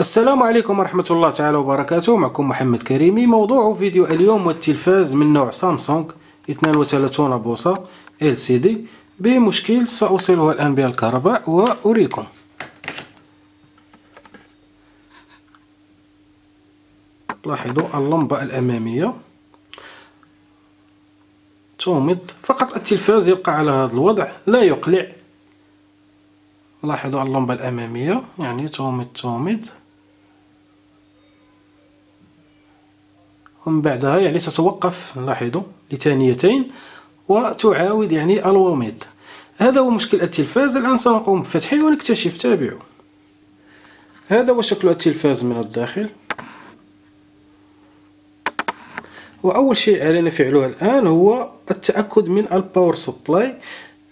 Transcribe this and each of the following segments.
السلام عليكم ورحمة الله تعالى وبركاته. معكم محمد كريمي. موضوع فيديو اليوم هو التلفاز من نوع سامسونج 32 بوصة LCD بمشكل سأوصله الآن بالكهرباء وأريكم. لاحظوا اللمبة الأمامية تومض، فقط التلفاز يبقى على هذا الوضع لا يقلع. لاحظوا اللمبة الأمامية يعني تومض ومن بعدها يعني تتوقف، لاحظوا لثانيتين وتعاود يعني الوميض. هذا هو مشكل التلفاز. الآن سنقوم بفتحه ونكتشف. تابعوا. هذا هو شكل التلفاز من الداخل، وأول شيء علينا فعله الآن هو التأكد من الباور سبلاي،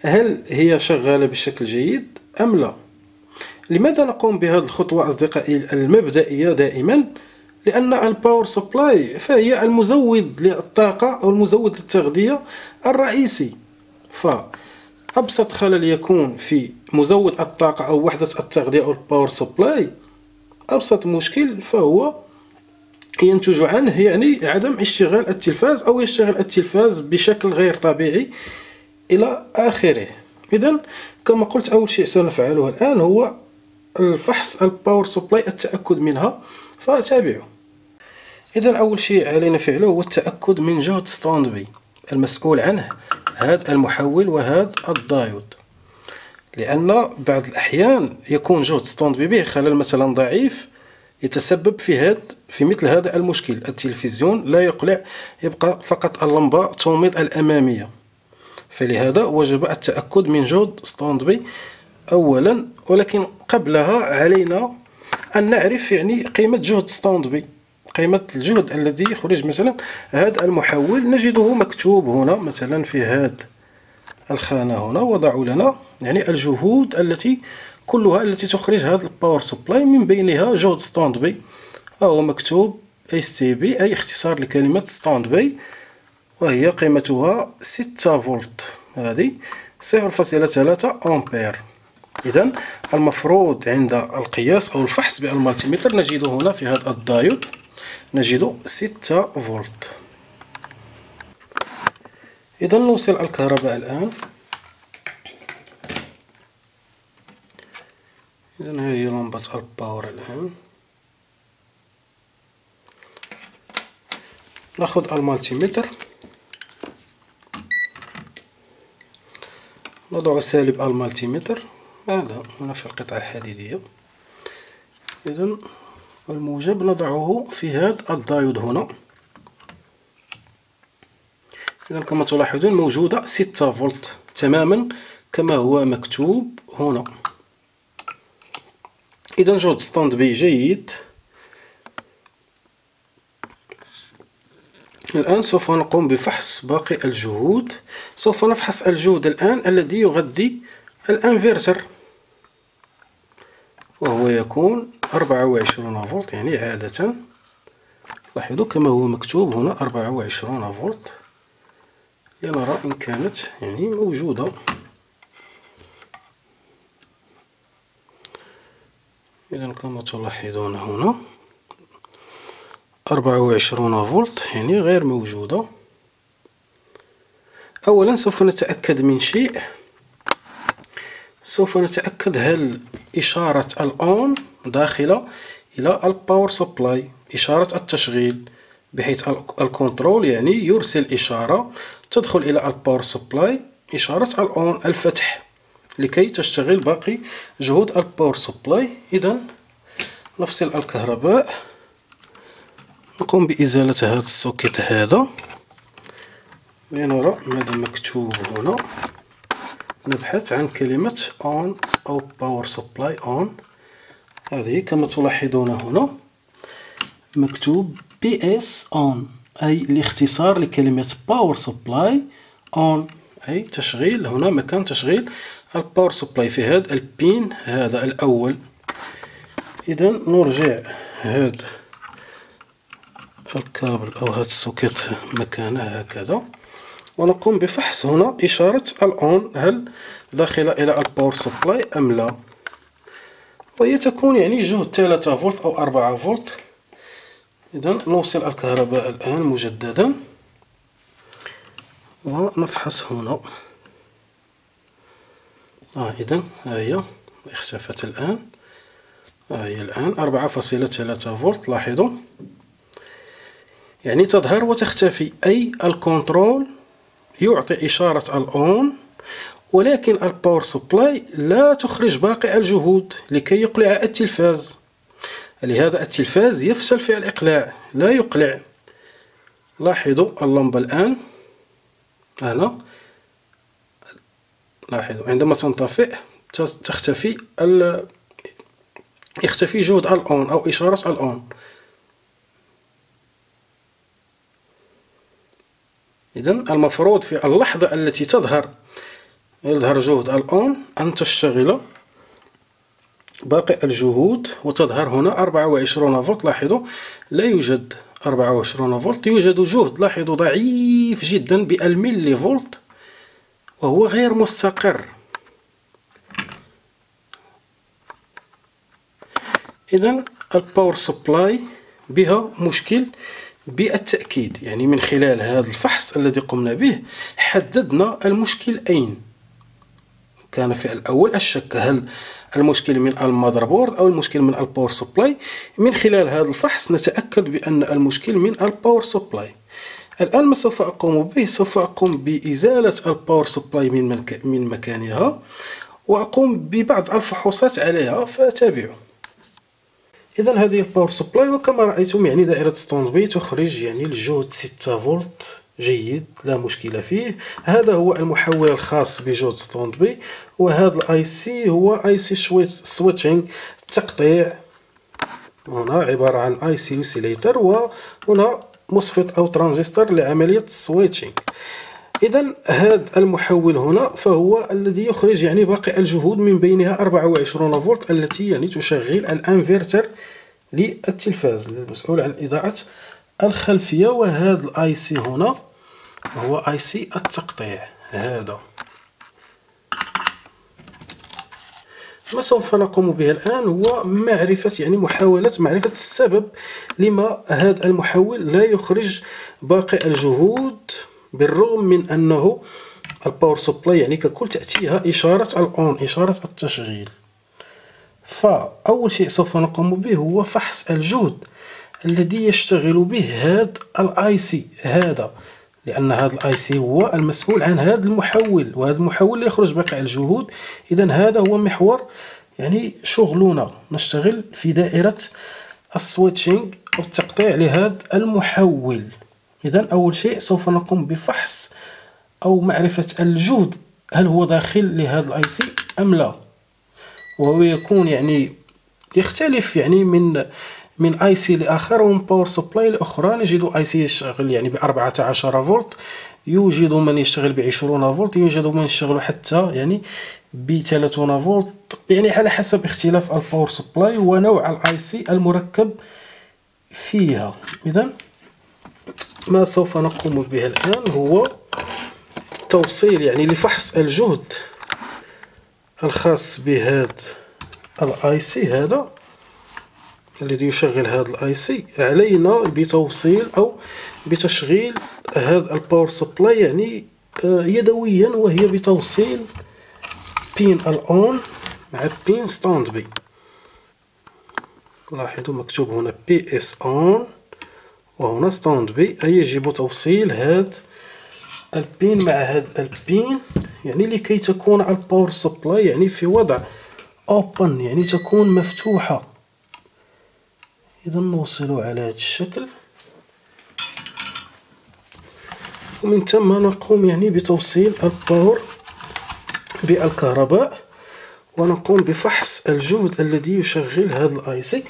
هل هي شغالة بشكل جيد أم لا. لماذا نقوم بهذه الخطوة أصدقائي المبدئية دائما؟ لأن الباور سبلاي فهي المزود للطاقة أو المزود للتغذية الرئيسي، فأبسط خلل يكون في مزود الطاقة أو وحدة التغذية أو الباور سبلاي، أبسط مشكل فهو ينتج عنه يعني عدم اشتغال التلفاز أو يشتغل التلفاز بشكل غير طبيعي إلى آخره. إذن كما قلت أول شيء سنفعله الآن هو الفحص الباور سبلاي، التأكد منها، فتابعوا. إذن أول شيء علينا فعله هو التأكد من جهد ستاند بي المسؤول عنه هذا المحول وهذا الدايود، لأن بعض الأحيان يكون جهد ستاند بي به خلل مثلا ضعيف يتسبب في مثل هذا المشكل. التلفزيون لا يقلع، يبقى فقط اللمبة تومض الأمامية، فلهذا وجب التأكد من جهد ستاند بي أولا. ولكن قبلها علينا أن نعرف يعني قيمة جهد ستاند بي، قيمة الجهد الذي يخرج مثلا هذا المحول. نجده مكتوب هنا مثلا في هذه الخانة هنا، وضعوا لنا يعني الجهود التي كلها التي تخرج هذا الباور سبلاي، من بينها جهد ستاند بي، وهو مكتوب STB أي اختصار لكلمة ستاند بي، وهي قيمتها 6 فولت، هذه 0.3 أمبير. إذن المفروض عند القياس أو الفحص بالمالتيمتر نجد هنا في هذا الدايود نجد 6 فولت. إذن نوصل الكهرباء الآن. إذن هي لمبة الباور الآن. نأخذ المالتيمتر، نضع سالب المالتيمتر هذا هنا في القطعة الحديدية. إذن الموجب نضعه في هذا الدايود هنا. إذن كما تلاحظون موجودة 6 فولت تماما كما هو مكتوب هنا. إذن جهد ستاند بي جيد. الآن سوف نقوم بفحص باقي الجهود. سوف نفحص الجهد الآن الذي يغذي الانفرتر، وهو يكون 24 فولت يعني عادة. لاحظوا كما هو مكتوب هنا 24 فولت، لنرى إن كانت يعني موجودة. إذن كما تلاحظون هنا 24 فولت يعني غير موجودة. أولا سوف نتأكد من شيء، سوف نتأكد هل إشارة الأون داخلة إلى الباور سبلاي، إشارة التشغيل، بحيث الكنترول يعني يرسل إشارة تدخل إلى الباور سبلاي، إشارة الأون الفتح، لكي تشتغل باقي جهود الباور سبلاي. إذن نفصل الكهرباء، نقوم بإزالة هذا السوكيت هذا لنرى ماذا مكتوب هنا. نبحث عن كلمة on أو power supply on، هذه كما تلاحظون هنا مكتوب PS on أي الاختصار لكلمة power supply on أي تشغيل. هنا مكان تشغيل الباور سبلاي في هذا البين هذا الأول. إذن نرجع هذا الكابل أو هذا السوكيت مكانه هكذا، ونقوم بفحص هنا إشارة الأون هل داخلة إلى الباور سبلاي أم لا. وهي تكون يعني جهد 3 فولت أو 4 فولت. إذا نوصل الكهرباء الآن مجددا ونفحص هنا. إذا ها هي اختفت الآن. ها هي الآن 4.3 فولت. لاحظوا يعني تظهر وتختفي، أي الكنترول يعطي إشارة الأون، ولكن الباور سبلاي لا تخرج باقي الجهود لكي يقلع التلفاز. لهذا التلفاز يفشل في الإقلاع، لا يقلع. لاحظوا اللمبة الآن هنا، لاحظوا عندما تنطفئ يختفي جهد الأون أو إشارة الأون. إذا المفروض في اللحظة التي يظهر جهد الأون أن تشتغل باقي الجهود وتظهر هنا 24 فولت. لاحظوا لا يوجد 24 فولت، يوجد جهد لاحظوا ضعيف جدا بالملي فولت وهو غير مستقر. إذا الباور سبلاي بها مشكل بالتأكيد. يعني من خلال هذا الفحص الذي قمنا به حددنا المشكل أين. كان في الأول الشك هل المشكل من المذربورد أو المشكل من الباور سبلاي. من خلال هذا الفحص نتأكد بأن المشكل من الباور سبلاي. الآن ما سوف أقوم به، سوف أقوم بإزالة الباور سبلاي من مكانها وأقوم ببعض الفحوصات عليها، فتابعوا. إذا هذه الباور سبلاي، وكما رأيتم يعني دائرة ستوند بي تخرج يعني الجهد 6 فولت جيد، لا مشكلة فيه. هذا هو المحول الخاص بجهد ستوند بي، وهذا الاي سي هو اي سي سويتشنج التقطيع. هنا عبارة عن اي سي اوسيليتر، وهنا مصفت او ترانزستور لعملية السويتشنج. إذا هذا المحول هنا فهو الذي يخرج يعني باقي الجهود، من بينها 24 فولت التي يعني تشغل الانفرتر للتلفاز المسؤول عن إضاءة الخلفية. وهذا الاي سي هنا هو اي سي التقطيع. هذا ما سوف نقوم به الآن هو محاولة معرفة السبب لما هذا المحول لا يخرج باقي الجهود، بالرغم من أنه الباور سبلاي يعني ككل تأتيها إشارة الأون، إشارة التشغيل. فأول شيء سوف نقوم به هو فحص الجهد الذي يشتغل به هذا الاي سي هذا، لأن هذا الاي سي هو المسؤول عن هذا المحول، وهذا المحول لا يخرج باقي الجهود. إذا هذا هو محور يعني شغلنا، نشتغل في دائرة السويتشنج أو التقطيع لهذا المحول. إذا أول شيء سوف نقوم بفحص أو معرفة الجهد، هل هو داخل لهذا الاي سي أم لا. وهو يكون يعني يختلف يعني من اي سي لاخر، ومن باور سبلاي لاخرى. نجد اي سي يشتغل يعني ب 14 فولت، يوجد من يشتغل ب 20 فولت، يوجد من يشتغل حتى يعني ب 30 فولت، يعني على حسب اختلاف الباور سبلاي ونوع الاي سي المركب فيها. اذا ما سوف نقوم به الآن هو توصيل يعني لفحص الجهد الخاص بهذا الاي سي هذا الذي يشغل هذا الاي سي. علينا بتوصيل او بتشغيل هذا الباور سبلاي يعني يدويا، وهي بتوصيل بين الاون مع بين ستاند بي. لاحظوا مكتوب هنا بي اس اون وهنا ستاند بي، أي يجب توصيل هذا البين مع هذا البين يعني لكي تكون الباور سبلاي يعني في وضع اوبن، يعني تكون مفتوحة. إذا نوصل على هذا الشكل، ومن ثم نقوم يعني بتوصيل الباور بالكهرباء، ونقوم بفحص الجهد الذي يشغل هذا الاي سي.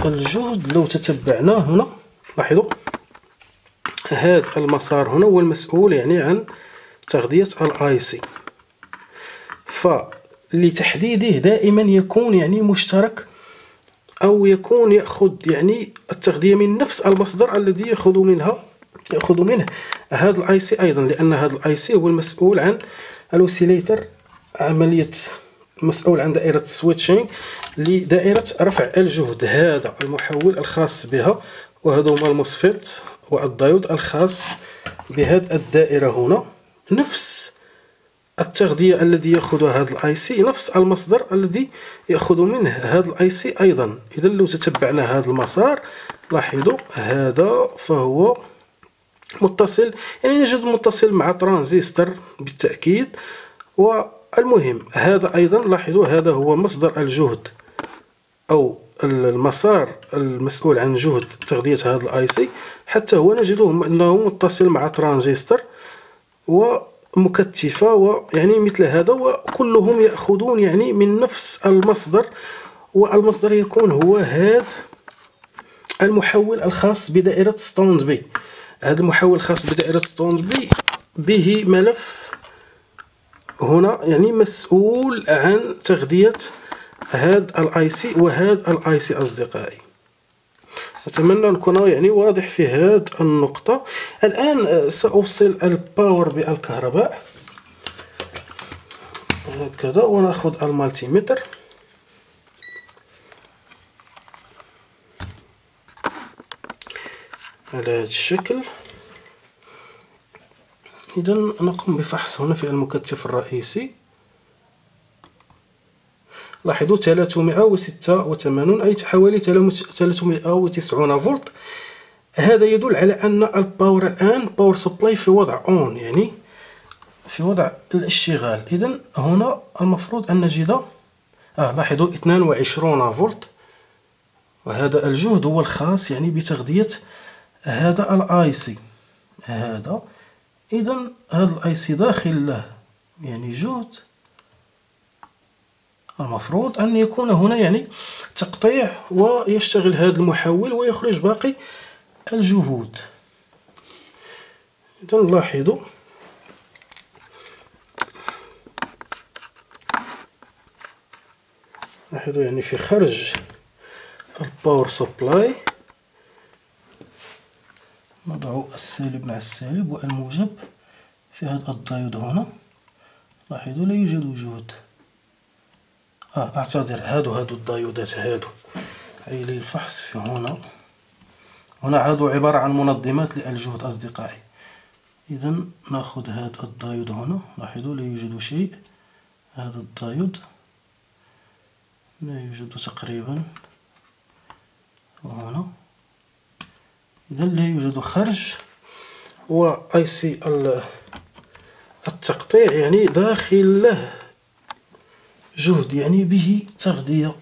فالجهد لو تتبعناه هنا، لاحظوا هذا المسار هنا هو المسؤول يعني عن تغذية الاي سي. فلتحديده دائما يكون يعني مشترك، أو يكون يأخذ يعني التغذية من نفس المصدر الذي يأخذ منه هذا الاي سي أيضا، لأن هذا الاي سي هو المسؤول عن الأوسيليتر عملية مسؤول عن دائرة السويتشينغ لدائرة رفع الجهد. هذا المحول الخاص بها، وهذا هما الموسفيت والدايود الخاص بهذه الدائرة هنا. نفس التغذية الذي يأخذها هذا الاي سي، نفس المصدر الذي يأخذ منه هذا الاي سي أيضا. إذا لو تتبعنا هذا المسار لاحظوا هذا فهو متصل، يعني نجد متصل مع ترانزستور بالتأكيد. والمهم هذا أيضا لاحظوا هذا هو مصدر الجهد أو المسار المسؤول عن جهد تغذية هذا الاي سي، حتى هو نجده أنه متصل مع ترانزستور ومكثفة ويعني مثل هذا، وكلهم يأخذون يعني من نفس المصدر، والمصدر يكون هو هذا المحول الخاص بدائرة ستوند بي. هذا المحول الخاص بدائرة ستوند بي به ملف هنا يعني مسؤول عن تغذية هذا الاي سي وهذا الاي سي. أصدقائي أتمنى أن أكون يعني واضح في هذه النقطة. الآن سأوصل الباور بالكهرباء هكذا، ونأخذ المالتيمتر على هذا الشكل. إذا نقوم بفحص هنا في المكثف الرئيسي. لاحظوا 386 أي حوالي 390 فولت. هذا يدل على أن الباور الآن باور سبلاي في وضع أون، يعني في وضع الاشتغال. إذا هنا المفروض أن نجد لاحظوا 22 فولت، وهذا الجهد هو الخاص يعني بتغذية هذا الاي سي هذا. إذا هذا الاي سي داخل له يعني جهد، المفروض أن يكون هنا يعني تقطيع ويشتغل هذا المحول ويخرج باقي الجهود. إذا لاحظوا يعني في خرج الباور سبلاي نضع السالب مع السالب والموجب في هذا الدايود هنا. لاحظوا لا يوجد جهد. أعتذر، هادو الدايودات هادو أي للفحص في هنا هادو عبارة عن منظمات للجهد أصدقائي. إذا نأخذ هذا الدايود هنا، لاحظوا لا يوجد شيء. هذا الدايود لا يوجد تقريبا وهنا. إذا لا يوجد خرج، وأي سي التقطيع يعني داخل له جهد يعني به تغذية.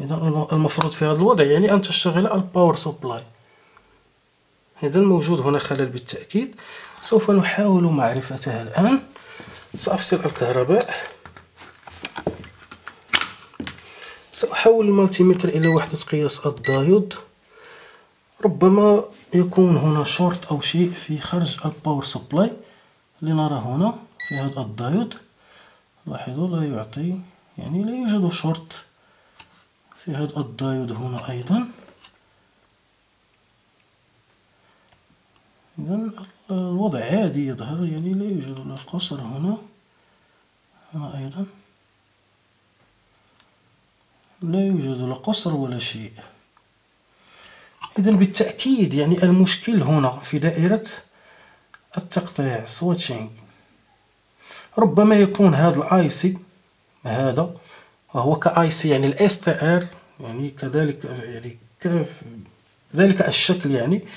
إذا المفروض في هذا الوضع يعني أن تشتغل الباور سبلاي. إذا موجود هنا خلل بالتأكيد، سوف نحاول معرفتها الآن. سأفصل الكهرباء، سأحول المالتيمتر إلى وحدة قياس الدايود. ربما يكون هنا شورت أو شيء في خرج الباور سبلاي. لنرى هنا في هذا الدايود لاحظوا لا يعطي، يعني لا يوجد شورت في هذا الدايود هنا أيضا. إذا الوضع عادي يظهر، يعني لا يوجد لا قصر هنا أيضا لا يوجد لا قصر ولا شيء. إذا بالتأكيد يعني المشكل هنا في دائرة التقطيع سويتشينغ. ربما يكون هذا الاي سي هذا وهو كاي سي يعني الاس تي ار، يعني كذلك يعني ذلك الشكل يعني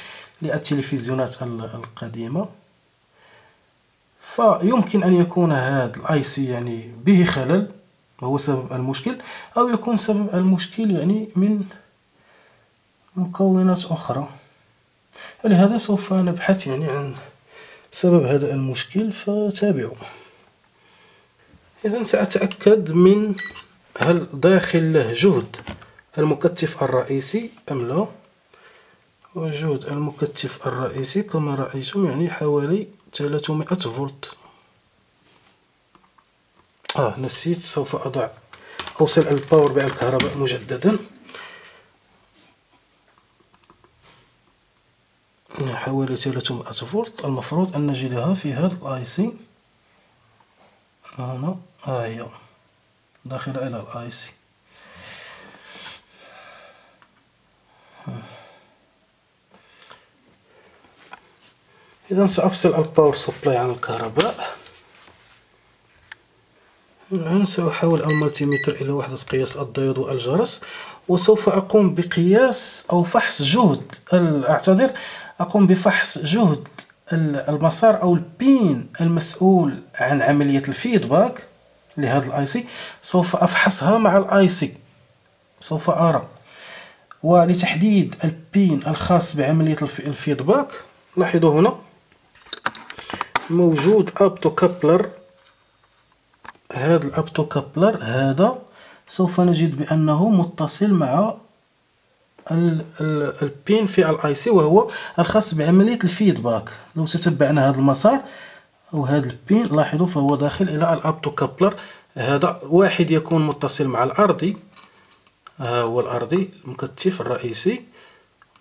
للتلفزيونات القديمة. فيمكن أن يكون هذا الاي سي يعني به خلل وهو سبب المشكل، أو يكون سبب المشكل يعني من مكونات أخرى. ولهذا سوف نبحث يعني عن سبب هذا المشكل، فتابعوا. إذا سأتأكد من هل داخل له جهد المكثف الرئيسي أم لا. وجهد المكثف الرئيسي كما رأيتم يعني حوالي 300 فولت. نسيت، سوف أوصل الباور بالكهرباء مجددا. حوالي 300 فولت. المفروض أن نجدها في هذا الاي سي هنا، هي داخلة إلى الاي سي. إذا سأفصل الباور سبلاي عن الكهرباء. الآن سأحول الملتيمتر إلى وحدة قياس الديود والجرس، وسوف أقوم بقياس أو فحص جهد أقوم بفحص جهد المسار أو البين المسؤول عن عملية الفيدباك لهذا الاي سي. سوف أفحصها مع الاي سي، سوف أرى. ولتحديد البين الخاص بعملية الفيدباك، لاحظوا هنا موجود أبتوكابلر. هذا الأبتوكابلر هذا سوف نجد بأنه متصل مع البين في الاي سي، وهو الخاص بعملية الفيدباك. لو تتبعنا هذا المسار أو هذا البين، لاحظوا فهو داخل إلى الأبتوكابلر. هذا واحد يكون متصل مع الأرضي، هو الأرضي المكثف الرئيسي،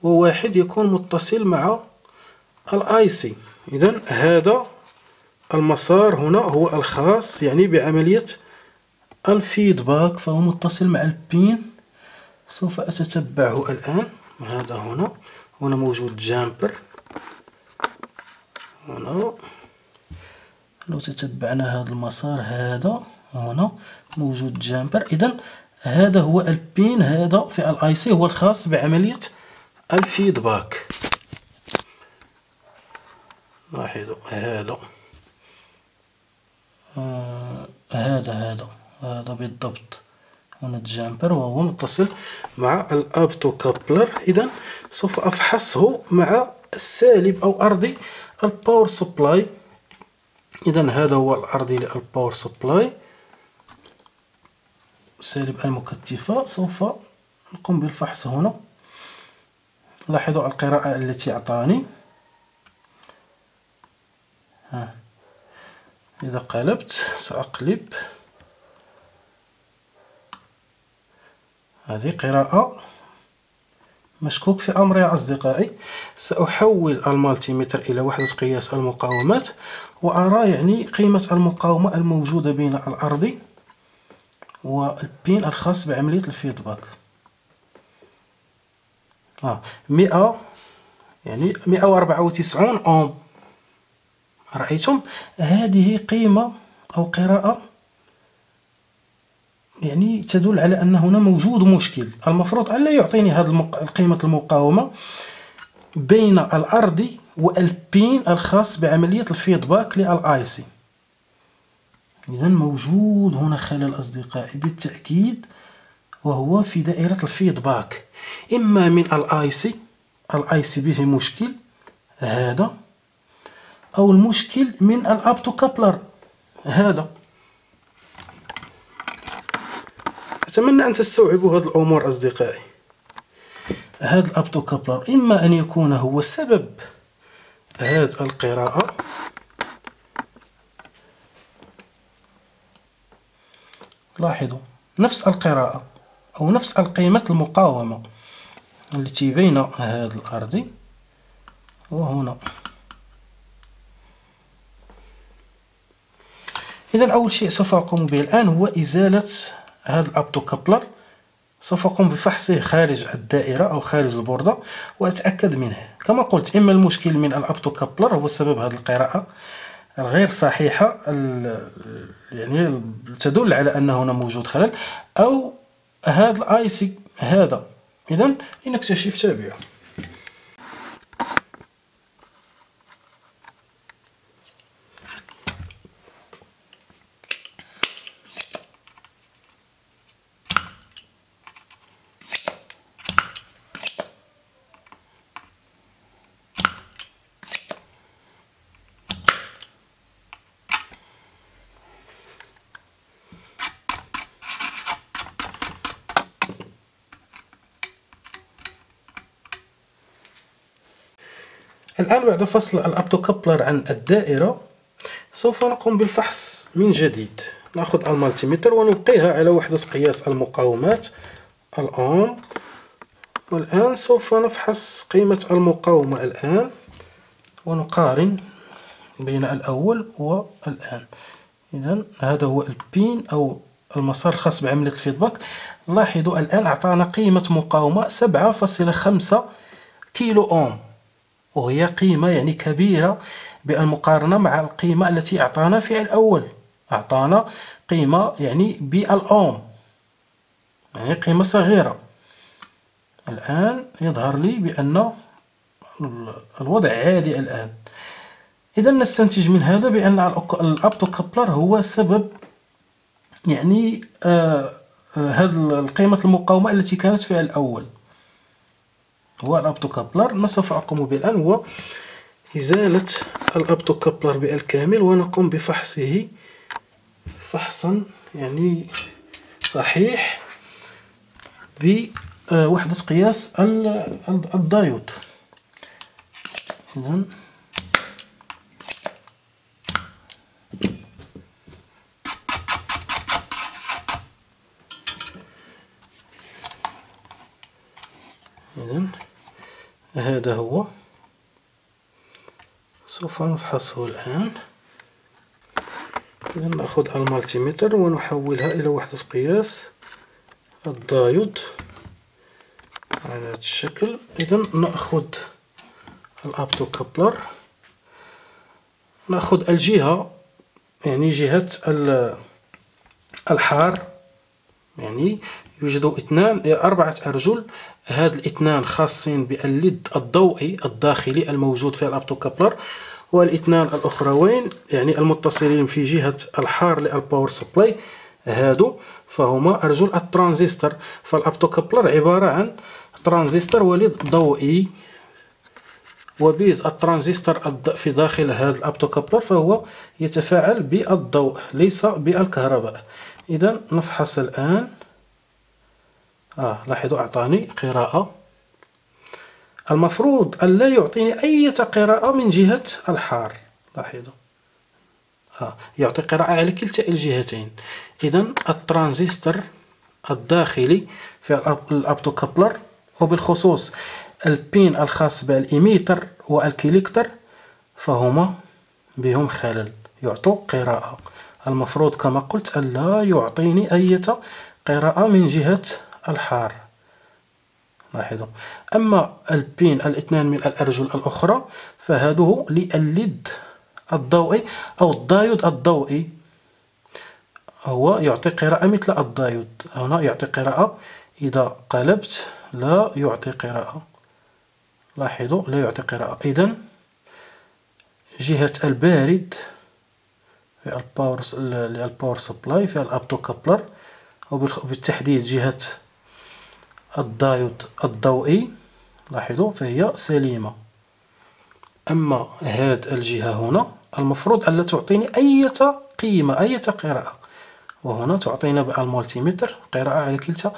وواحد يكون متصل مع الاي سي. إذن هذا المسار هنا هو الخاص يعني بعملية الفيدباك، فهو متصل مع البين. سوف أتتبعه الآن. هذا هنا موجود جامبر هنا. لو تتبعنا هذا المسار، هذا هنا موجود جامبر. إذن هذا هو البين، هذا في الاي سي هو الخاص بعملية الفيدباك. لاحظوا هذا بالضبط هنا الجامبر، وهو متصل مع الأبتوكابلر. إذن سوف أفحصه مع السالب أو أرضي الباور سبلاي. إذن هذا هو الأرضي للباور سبلاي، سالب المكثفة. سوف نقوم بالفحص هنا. لاحظوا القراءة التي أعطاني. إذا قلبت سأقلب، هذه قراءة مشكوك في أمر يا أصدقائي. سأحول المالتيمتر إلى وحدة قياس المقاومات، وأرى يعني قيمة المقاومة الموجودة بين الأرضي والبين الخاص بعملية الفيدباك. 100 يعني 194 أوم. رأيتم؟ هذه قيمة أو قراءة يعني تدل على أن هنا موجود مشكل. المفروض أن لا يعطيني هذه قيمة المقاومة بين الأرضي والبين الخاص بعملية الفيدباك للاي سي. إذا موجود هنا خلل أصدقائي بالتأكيد، وهو في دائرة الفيدباك، إما من الاي سي به مشكل هذا، أو المشكل من الأبتوكابلر هذا. أتمنى أن تستوعبوا هذه الأمور أصدقائي. هذا الأبتوكابلر إما أن يكون هو سبب هذه القراءة، لاحظوا نفس القراءة أو نفس القيمة المقاومة التي بين هذا الأرضي وهنا. إذا أول شيء سوف أقوم به الآن هو إزالة هذا الأبتوكابلر. سوف أقوم بفحصه خارج الدائرة أو خارج البوردة وأتأكد منه. كما قلت، إما المشكل من الأبتوكابلر هو سبب هذه القراءة الغير صحيحة يعني تدل على أن هنا موجود خلل، أو هذا الاي سي هذا. إذن لنكتشف. تابعوا. الآن بعد فصل الأبتوكابلر عن الدائرة، سوف نقوم بالفحص من جديد. نأخذ المالتيمتر ونلقيها على وحدة قياس المقاومات الأوم، والآن سوف نفحص قيمة المقاومة الآن ونقارن بين الأول والآن. إذا هذا هو البين أو المسار الخاص بعملية الفيدباك. لاحظوا الآن أعطانا قيمة مقاومة 7.5 كيلو أوم، وهي قيمة يعني كبيرة بالمقارنة مع القيمة التي أعطانا في الأول. أعطانا قيمة يعني بالأوم، يعني قيمة صغيرة. الآن يظهر لي بأن الوضع عادي الآن. إذا نستنتج من هذا بأن الأوبتوكابلر هو سبب يعني هذه قيمة المقاومة التي كانت في الأول. هو الأوبتوكابلر. ما سوف أقوم به الآن هو إزالة الأوبتوكابلر بالكامل، ونقوم بفحصه فحصا يعني صحيح بوحدة قياس الدايود. إذن هذا هو، سوف نفحصه الآن. إذن نأخذ المالتيمتر ونحولها إلى وحدة قياس الدايود على هذا الشكل. إذن نأخذ الأوبتوكابلر، نأخذ الجهة يعني جهة الحار، يعني يوجد 4 أرجل. هاد الاثنان خاصين بالليد الضوئي الداخلي الموجود في الأوبتوكابلر، والاثنان الأخرين يعني المتصلين في جهة الحار للباور سبلاي هادو فهما أرجل الترانزستور. فالأوبتوكابلر عبارة عن ترانزستور وليد ضوئي، وبيز الترانزستور في داخل هذا الأوبتوكابلر فهو يتفاعل بالضوء ليس بالكهرباء. إذا نفحص الآن. لاحظوا أعطاني قراءة. المفروض أن لا يعطيني أي قراءة من جهة الحار. لاحظوا يعطي قراءة على كلتا الجهتين. إذا الترانزستور الداخلي في الأوبتوكابلر، وبالخصوص البين الخاص بالإيميتر والكوليكتر، فهما بهم خلل يعطوا قراءة. المفروض كما قلت أن لا يعطيني أي قراءة من جهة الحار. لاحظوا. أما البين الاثنان من الأرجل الأخرى فهذا للليد الضوئي أو الدايود الضوئي، هو يعطي قراءة مثل الدايود. هنا يعطي قراءة، إذا قلبت لا يعطي قراءة. لاحظوا لا يعطي قراءة. إذن جهة البارد في الباور سبلاي في الأوبتوكابلر، وبالتحديد جهة الدايود الضوئي، لاحظوا فهي سليمة. أما هذه الجهة هنا المفروض أن لا تعطيني أي قيمة أي قراءة، وهنا تعطينا بالمالتيمتر قراءة على كلتا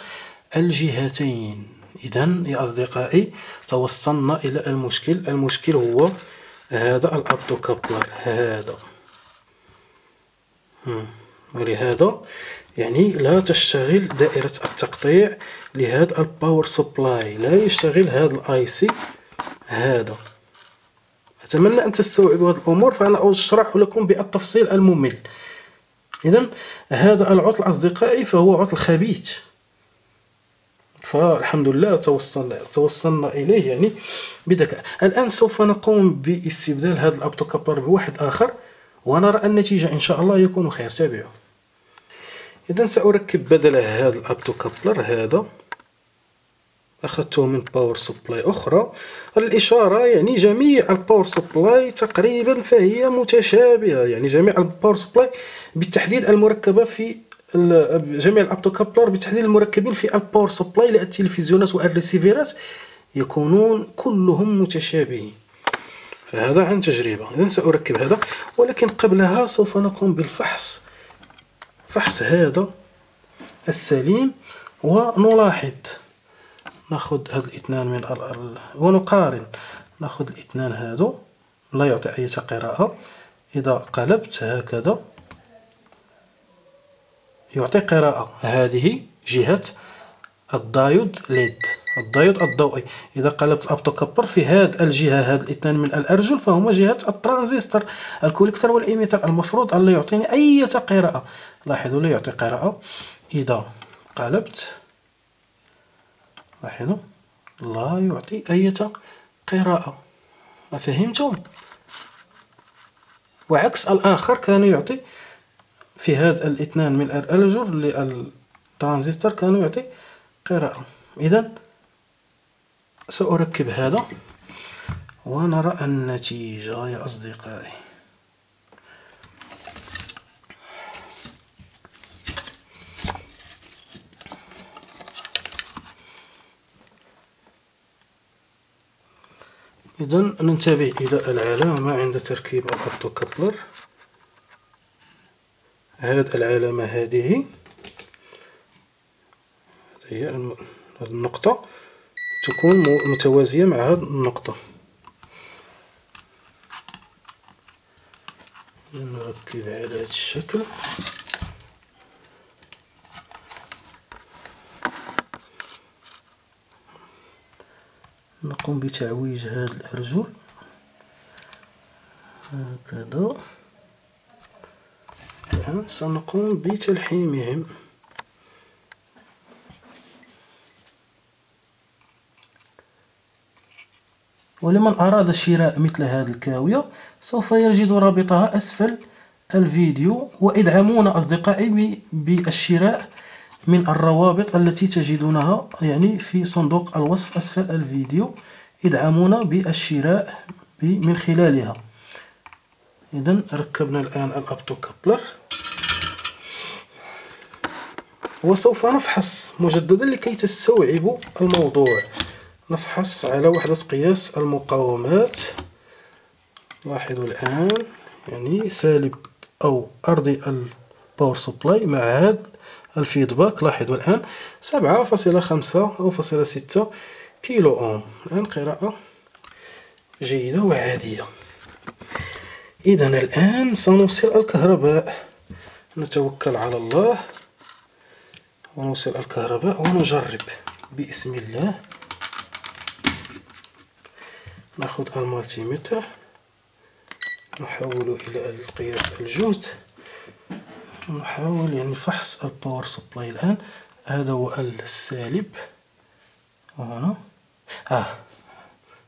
الجهتين. إذن يا أصدقائي توصلنا إلى المشكل. المشكل هو هذا الأوبتوكابلر هذا. ولهذا يعني لا تشتغل دائرة التقطيع لهذا الباور سبلاي، لا يشتغل هذا الاي سي هذا. أتمنى أن تستوعبوا هذه الأمور، فأنا أشرح لكم بالتفصيل الممل. إذن هذا العطل أصدقائي فهو عطل خبيث، فالحمد لله توصلنا إليه يعني بذكاء. الآن سوف نقوم باستبدال هذا الأوبتوكابلر بواحد آخر، ونرى النتيجة إن شاء الله يكون خير. تابعوا. إذن سأركب بدل هذا الأوبتوكابلر هذا، أخذته من باور سبلاي أخرى. الإشارة يعني جميع الباور سبلاي تقريبا فهي متشابهة، يعني جميع الباور سبلاي بالتحديد المركبة في جميع الأوبتوكابلر بالتحديد المركبين في الباور سبلاي للتلفزيونات والريسيفرات يكونون كلهم متشابهين. فهذا عن تجربة. إذن سأركب هذا، ولكن قبلها سوف نقوم بالفحص، فحص هذا السليم، ونلاحظ ناخذ هاد الاثنان من ونقارن. ناخذ الاثنان هادو لا يعطي أي قراءة. إذا قلبت هكذا يعطي قراءة. هذه جهة الدايود ليد الديود الضوئي. إذا قلبت الأوبتوكابلر في هذه الجهة، هاد الاثنان من الأرجل فهما جهة الترانزستور. الكوليكتور والإيميتر المفروض أن لا يعطيني أي قراءة. لاحظوا لا يعطي قراءة. إذا قلبت لاحظوا لا يعطي أي قراءة. فهمتم؟ وعكس الآخر كان يعطي في هاد الاثنان من الأرجل للترانزستور كانوا يعطي قراءة. إذا سأركب هذا ونرى النتيجة يا أصدقائي. إذا ننتبه إلى العلامة عند تركيب الأوبتوكابلر. هذه العلامة هذه هي النقطة تكون متوازية مع هذه النقطة. نركب على هذا الشكل. نقوم بتعويج هذه الأرجل هكذا. الآن سنقوم بتلحيمهم. ولمن أراد شراء مثل هذه الكاوية سوف يجد رابطها أسفل الفيديو. وادعمونا أصدقائي بالشراء من الروابط التي تجدونها يعني في صندوق الوصف أسفل الفيديو. ادعمونا بالشراء من خلالها. إذن ركبنا الآن الأوبتوكابلر وسوف نفحص مجددا لكي تستوعبوا الموضوع. نفحص على وحدة قياس المقاومات. لاحظوا الآن يعني سالب أو أرضي الباور سبلاي مع هذا الفيدباك. لاحظوا الآن 7.5 أو 6 كيلو أوم. الآن قراءة جيدة وعادية. إذا الآن سنوصل الكهرباء. نتوكل على الله ونوصل الكهرباء ونجرب بسم الله. نأخذ المالتيمتر نحول إلى القياس الجهد. نحاول يعني فحص الباور سبلاي. الآن هذا هو السالب وهنا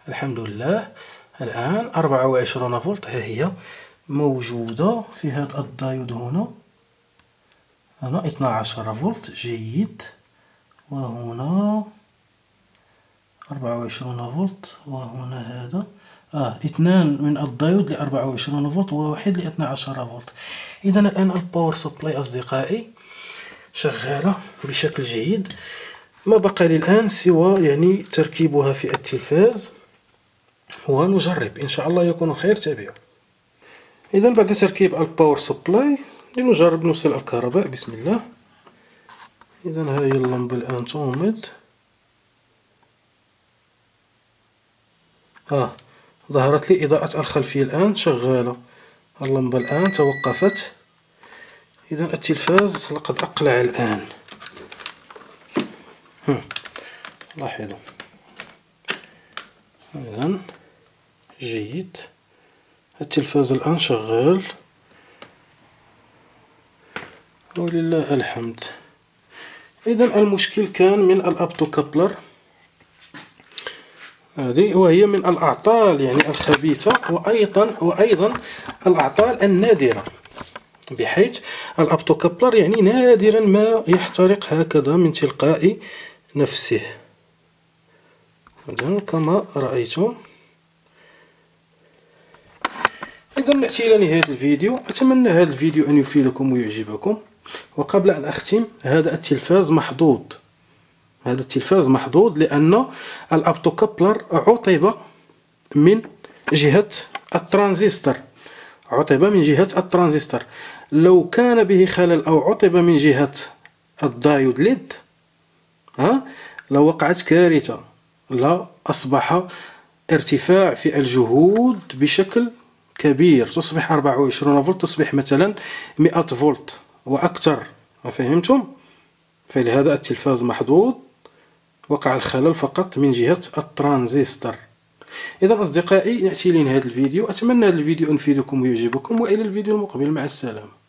الحمد لله. الآن 24 فولت ها هي موجودة في هذا الدايود. هنا 12 فولت جيد. وهنا 24 فولت. وهنا هذا اثنان من الدايود ل 24 فولت وواحد ل 12 فولت. إذا الآن الباور سبلاي أصدقائي شغالة بشكل جيد. ما بقى لي الآن سوى يعني تركيبها في التلفاز ونجرب إن شاء الله يكون خير. تابعوا. إذا بعد تركيب الباور سبلاي لنجرب نوصل الكهرباء بسم الله. إذا هذه اللمبة الآن تومض. ظهرت لي إضاءة الخلفية الآن شغالة. اللمبة الآن توقفت. إذا التلفاز لقد أقلع الآن. لاحظوا. إذا جيد. التلفاز الآن شغال ولله الحمد. إذا المشكل كان من الأوبتوكابلر هذه، وهي من الأعطال يعني الخبيثة وأيضا الأعطال النادرة، بحيث الأوبتوكابلر يعني نادرا ما يحترق هكذا من تلقاء نفسه. إذا كما رأيتم. إذا نأتي إلى نهاية الفيديو. أتمنى هذا الفيديو أن يفيدكم ويعجبكم. وقبل أن أختم، هذا التلفاز محظوظ. هذا التلفاز محظوظ لأن الأوبتوكابلر عطب من جهة الترانزستور. عطب من جهة الترانزستور. لو كان به خلل أو عطب من جهة الدايود ليد لوقعت كارثة. لا أصبح ارتفاع في الجهود بشكل كبير. تصبح 24 فولت تصبح مثلا 100 فولت وأكثر. فهمتم؟ فلهذا التلفاز محظوظ وقع الخلل فقط من جهة الترانزستور. إذا أصدقائي نأتي لنهاية الفيديو. أتمنى هذا الفيديو أن يفيدكم ويعجبكم، وإلى الفيديو المقبل، مع السلامة.